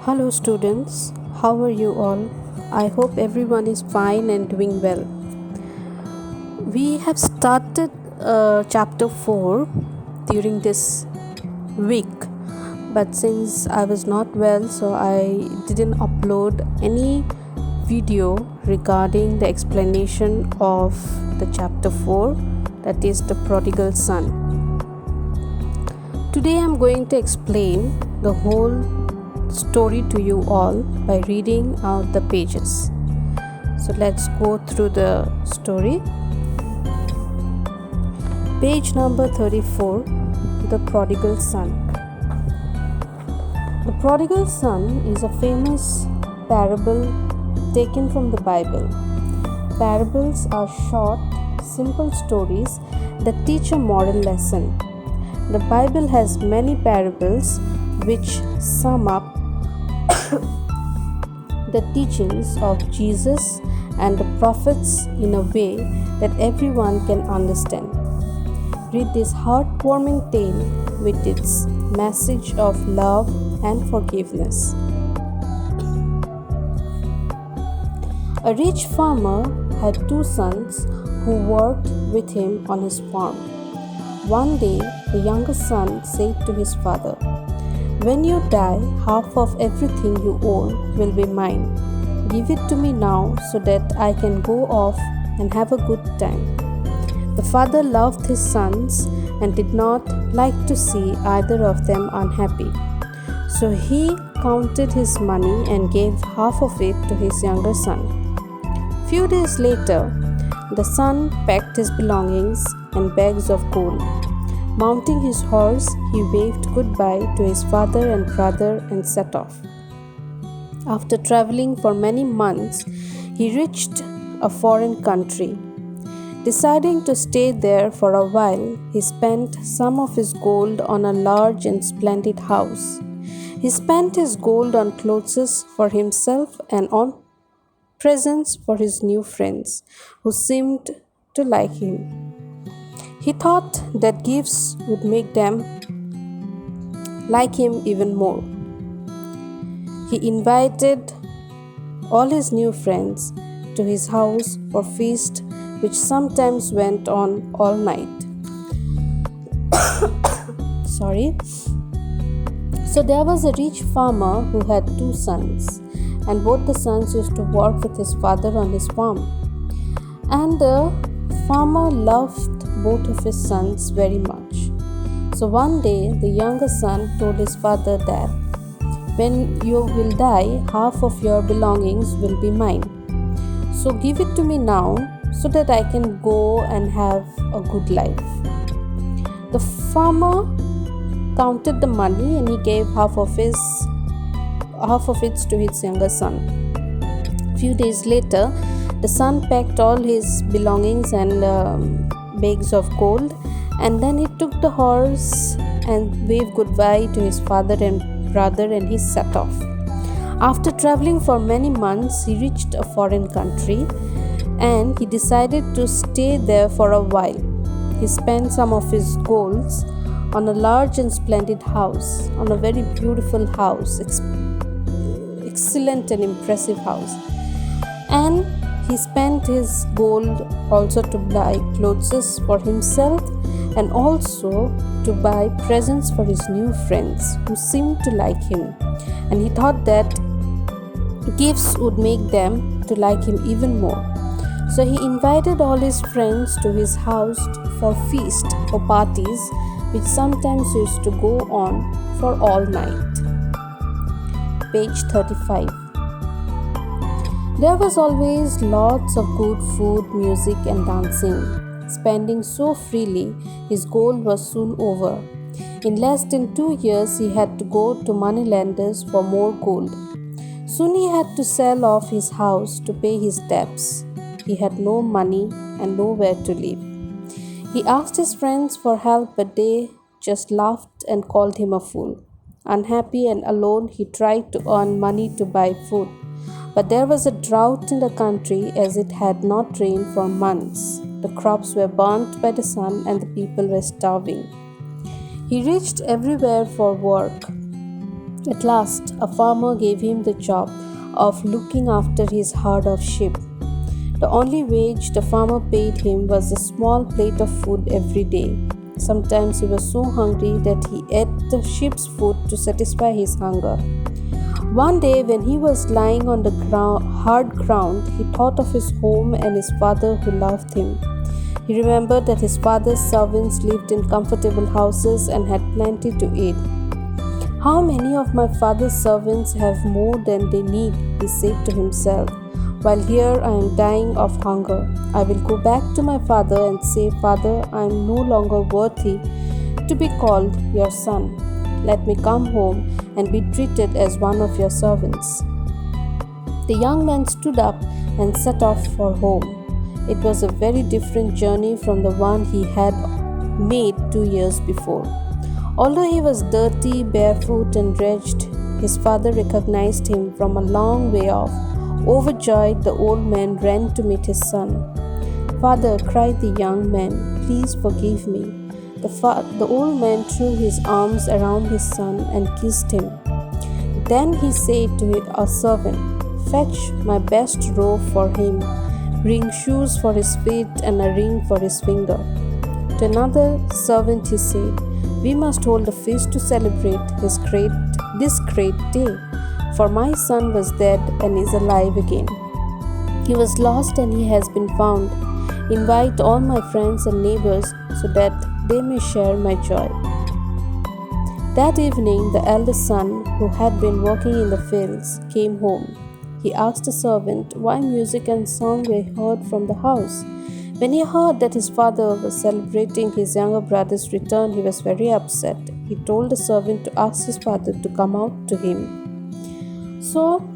Hello, students. How are you all? I hope everyone is fine and doing well. We have started chapter 4 during this week, but since I was not well, so I didn't upload any video regarding the explanation of the chapter 4, that is the prodigal son. Today I'm going to explain the whole story to you all by reading out the pages. So let's go through the story. Page number 34, The Prodigal Son. The prodigal son is a famous parable taken from the Bible. Parables are short, simple stories that teach a moral lesson. The Bible has many parables which sum up the teachings of Jesus and the prophets in a way that everyone can understand. Read this heartwarming tale with its message of love and forgiveness. A rich farmer had two sons who worked with him on his farm. One day, the younger son said to his father, "When you die, half of everything you own will be mine. Give it to me now so that I can go off and have a good time." The father loved his sons and did not like to see either of them unhappy. So he counted his money and gave half of it to his younger son. Few days later, the son packed his belongings and bags of gold. Mounting his horse, he waved goodbye to his father and brother and set off. After traveling for many months, he reached a foreign country. Deciding to stay there for a while, he spent some of his gold on a large and splendid house. He spent his gold on clothes for himself and on presents for his new friends, who seemed to like him. He thought that gifts would make them like him even more. He invited all his new friends to his house for feast, which sometimes went on all night. Sorry. So there was a rich farmer who had two sons, and both the sons used to work with his father on his farm. And the farmer loved both of his sons very much. So one day, the younger son told his father that, "When you will die, half of your belongings will be mine. So give it to me now so that I can go and have a good life." The farmer counted the money and he gave half of it to his younger son. Few days later, the son packed all his belongings and bags of gold, and then he took the horse and waved goodbye to his father and brother, and he set off. After traveling for many months, he reached a foreign country and he decided to stay there for a while. He spent some of his golds on a large and splendid house, on a very beautiful house, excellent and impressive house. And he spent his gold also to buy clothes for himself and also to buy presents for his new friends who seemed to like him. And he thought that gifts would make them to like him even more. So he invited all his friends to his house for feast, for parties, which sometimes used to go on for all night. Page 35. There was always lots of good food, music and dancing. Spending so freely, his gold was soon over. In less than 2 years, he had to go to moneylenders for more gold. Soon he had to sell off his house to pay his debts. He had no money and nowhere to live. He asked his friends for help, but they just laughed and called him a fool. Unhappy and alone, he tried to earn money to buy food. But there was a drought in the country, as it had not rained for months. The crops were burnt by the sun and the people were starving. He reached everywhere for work. At last, a farmer gave him the job of looking after his herd of sheep. The only wage the farmer paid him was a small plate of food every day. Sometimes he was so hungry that he ate the sheep's food to satisfy his hunger. One day, when he was lying on the hard ground, he thought of his home and his father who loved him. He remembered that his father's servants lived in comfortable houses and had plenty to eat. How many of my father's servants have more than they need, he said to himself. While here I am dying of hunger. I will go back to my father and say, Father, I am no longer worthy to be called your son. Let me come home and be treated as one of your servants. The young man stood up and set off for home. It was a very different journey from the one he had made 2 years before. Although he was dirty, barefoot, and drenched, his father recognized him from a long way off. Overjoyed, the old man ran to meet his son. Father, cried the young man, please forgive me. The old man threw his arms around his son and kissed him. Then he said to a servant, fetch my best robe for him, bring shoes for his feet and a ring for his finger. To another servant he said, we must hold a feast to celebrate this great day. For my son was dead and is alive again. He was lost and he has been found. Invite all my friends and neighbors so that they may share my joy. That evening, the eldest son, who had been working in the fields, came home. He asked the servant why music and song were heard from the house. When he heard that his father was celebrating his younger brother's return, he was very upset. He told the servant to ask his father to come out to him. So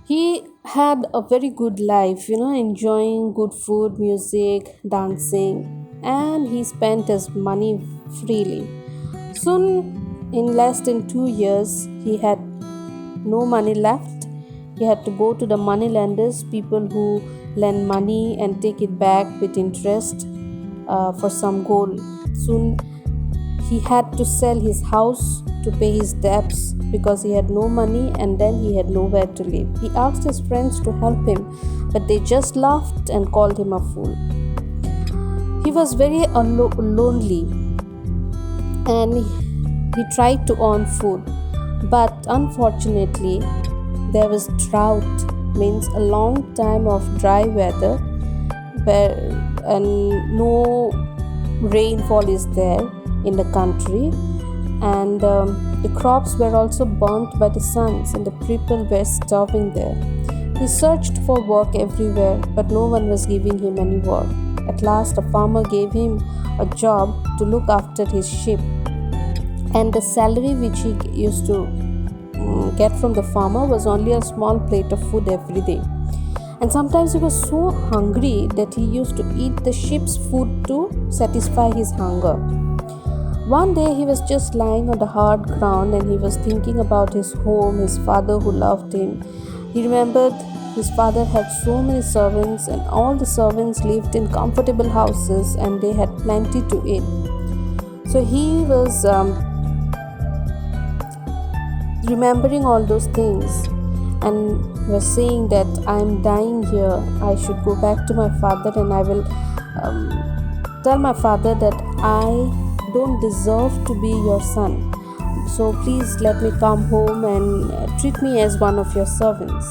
he had a very good life, enjoying good food, music, dancing, and he spent his money freely. Soon, in less than 2 years, he had no money left. He had to go to the money lenders, people who lend money and take it back with interest for some gold. Soon, he had to sell his house to pay his debts because he had no money and then he had nowhere to live. He asked his friends to help him, but they just laughed and called him a fool. He was very lonely and he tried to earn food, but unfortunately there was drought, means a long time of dry weather and no rainfall is there in the country, and the crops were also burnt by the suns and the people were starving there. He searched for work everywhere, but no one was giving him any work. At last, a farmer gave him a job to look after his sheep, and the salary which he used to get from the farmer was only a small plate of food every day. And sometimes he was so hungry that he used to eat the sheep's food to satisfy his hunger. One day he was just lying on the hard ground and he was thinking about his home, his father who loved him. He remembered his father had so many servants and all the servants lived in comfortable houses and they had plenty to eat. So he was remembering all those things and was saying that I am dying here. I should go back to my father and I will tell my father that I don't deserve to be your son. So please let me come home and treat me as one of your servants.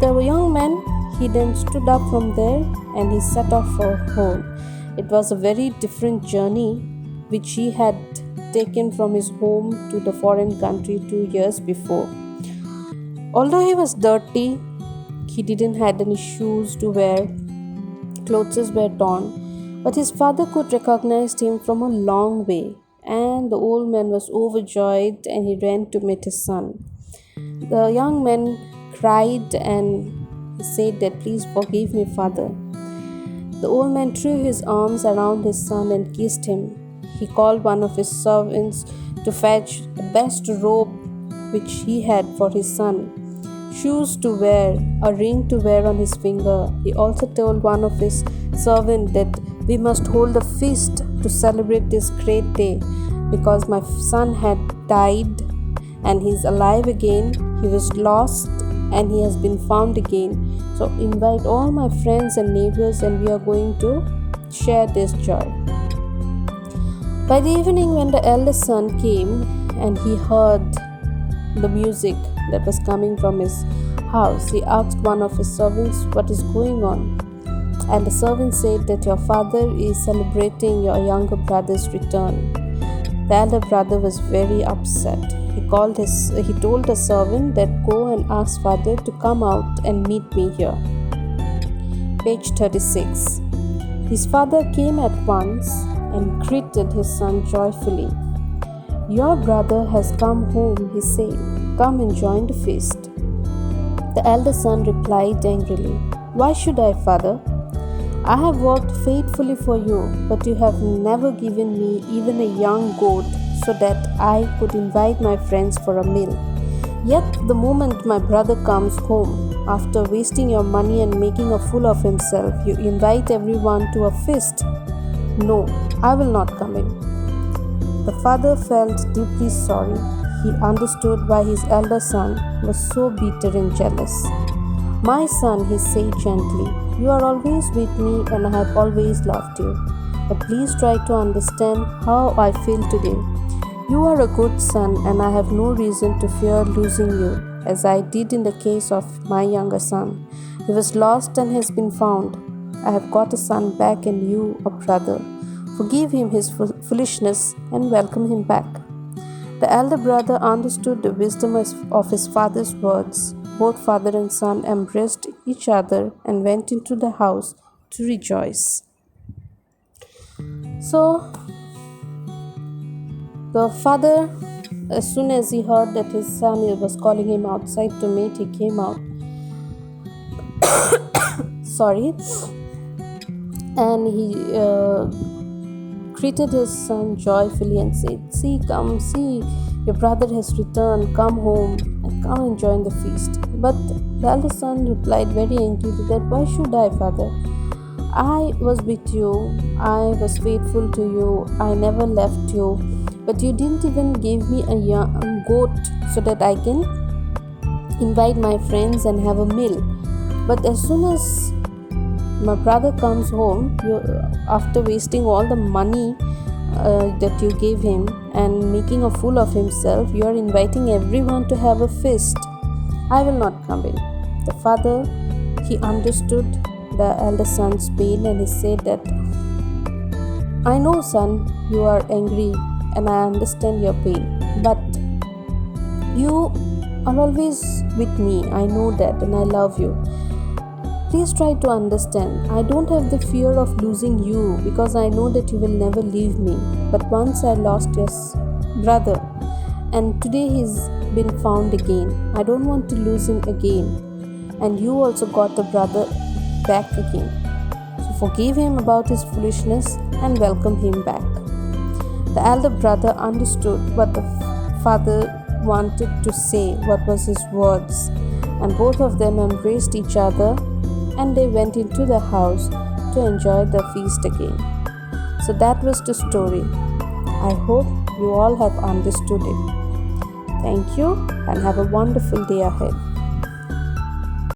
The young man, he then stood up from there and he set off for home. It was a very different journey which he had taken from his home to the foreign country 2 years before. Although he was dirty, he didn't have any shoes to wear, clothes were torn, but his father could recognize him from a long way, and the old man was overjoyed and he ran to meet his son. The young man cried and he said that please forgive me, father. The old man threw his arms around his son and kissed him. He called one of his servants to fetch the best robe which he had for his son, shoes to wear, a ring to wear on his finger. He also told one of his servants that we must hold a feast to celebrate this great day. because my son had died and he's alive again. He was lost and he has been found again. So invite all my friends and neighbors and we are going to share this joy. By the evening, when the eldest son came and he heard the music that was coming from his house, he asked one of his servants what is going on. And the servant said that your father is celebrating your younger brother's return. The elder brother was very upset. He told the servant that go and ask father to come out and meet me here. Page 36. His father came at once and greeted his son joyfully. Your brother has come home, he said. Come and join the feast. The elder son replied angrily, Why should I, father? I have worked faithfully for you, but you have never given me even a young goat so that I could invite my friends for a meal. Yet the moment my brother comes home, after wasting your money and making a fool of himself, you invite everyone to a feast. No, I will not come in. The father felt deeply sorry. He understood why his elder son was so bitter and jealous. My son, he said gently, you are always with me and I have always loved you. But please try to understand how I feel today. You are a good son and I have no reason to fear losing you, as I did in the case of my younger son. He was lost and has been found. I have got a son back and you a brother. Forgive him his foolishness and welcome him back. The elder brother understood the wisdom of his father's words. Both father and son embraced each other and went into the house to rejoice. So, the father, as soon as he heard that his son was calling him outside to meet, he came out. And he greeted his son joyfully and said, See, your brother has returned, come home and come and join the feast. But the elder son replied very angrily that, Why should I, father? I was with you, I was faithful to you, I never left you, but you didn't even give me a young goat so that I can invite my friends and have a meal. But as soon as my brother comes home, after wasting all the money that you gave him and making a fool of himself, you are inviting everyone to have a feast. I will not come in. The father, he understood the elder son's pain and he said that, I know, son, you are angry and I understand your pain, but you are always with me. I know that and I love you. Please try to understand. I don't have the fear of losing you because I know that you will never leave me. But once I lost your brother and today he's been found again. I don't want to lose him again. And you also got a brother back again. So forgive him about his foolishness and welcome him back. The elder brother understood what the father wanted to say, what was his words, and both of them embraced each other and they went into the house to enjoy the feast again. So that was the story. I hope you all have understood it. Thank you and have a wonderful day ahead.